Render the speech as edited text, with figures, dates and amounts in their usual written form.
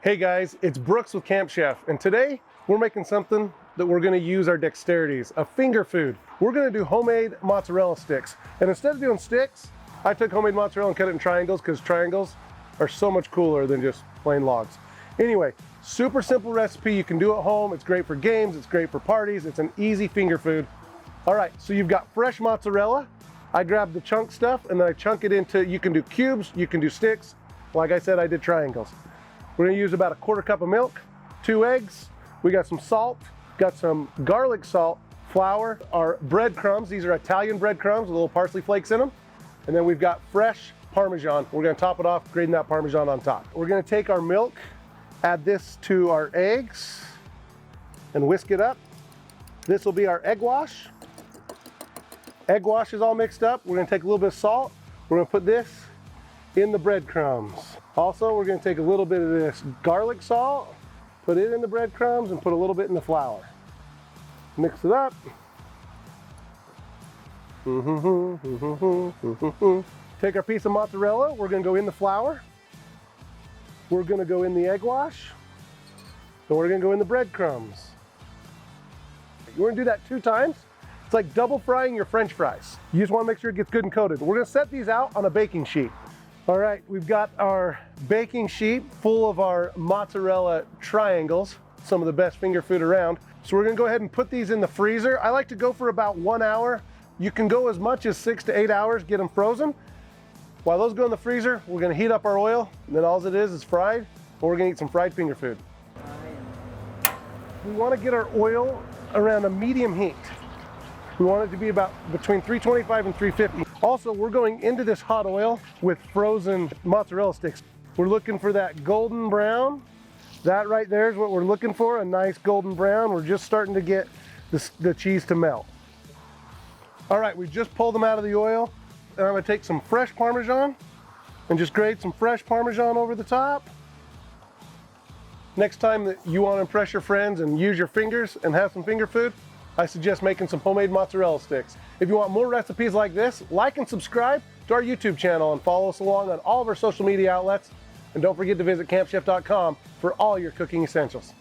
Hey guys, it's Brooks with Camp Chef, and today we're making something that we're gonna use our dexterities, a finger food. We're gonna do homemade mozzarella sticks. And instead of doing sticks, I took homemade mozzarella and cut it in triangles because triangles are so much cooler than just plain logs. Anyway, super simple recipe. You can do at home. It's great for games. It's great for parties. It's an easy finger food. All right, so you've got fresh mozzarella. I grabbed the chunk stuff and then I chunk it into, you can do cubes, you can do sticks. Like I said, I did triangles. We're gonna use about a quarter cup of milk, 2 eggs. We got some salt, got some garlic salt, flour, our breadcrumbs. These are Italian breadcrumbs with little parsley flakes in them. And then we've got fresh Parmesan. We're gonna top it off, grating that Parmesan on top. We're gonna take our milk, add this to our eggs, and whisk it up. This will be our egg wash. Egg wash is all mixed up. We're gonna take a little bit of salt. We're gonna put this in the breadcrumbs. Also, we're gonna take a little bit of this garlic salt, put it in the breadcrumbs, and put a little bit in the flour. Mix it up. Take our piece of mozzarella, we're gonna go in the flour. We're gonna go in the egg wash. And we're gonna go in the breadcrumbs. You wanna do that 2 times. It's like double frying your French fries. You just wanna make sure it gets good and coated. We're gonna set these out on a baking sheet. All right, we've got our baking sheet full of our mozzarella triangles, some of the best finger food around. So we're gonna go ahead and put these in the freezer. I like to go for about 1 hour. You can go as much as 6 to 8 hours, get them frozen. While those go in the freezer, we're gonna heat up our oil, and then all it is fried, and we're gonna eat some fried finger food. We wanna get our oil around a medium heat. We want it to be about between 325 and 350. Also, we're going into this hot oil with frozen mozzarella sticks. We're looking for that golden brown. That right there is what we're looking for, a nice golden brown. We're just starting to get the cheese to melt. All right, we just pulled them out of the oil. And I'm gonna take some fresh Parmesan and just grate some fresh Parmesan over the top. Next time that you wanna impress your friends and use your fingers and have some finger food, I suggest making some homemade mozzarella sticks. If you want more recipes like this, like and subscribe to our YouTube channel and follow us along on all of our social media outlets. And don't forget to visit campchef.com for all your cooking essentials.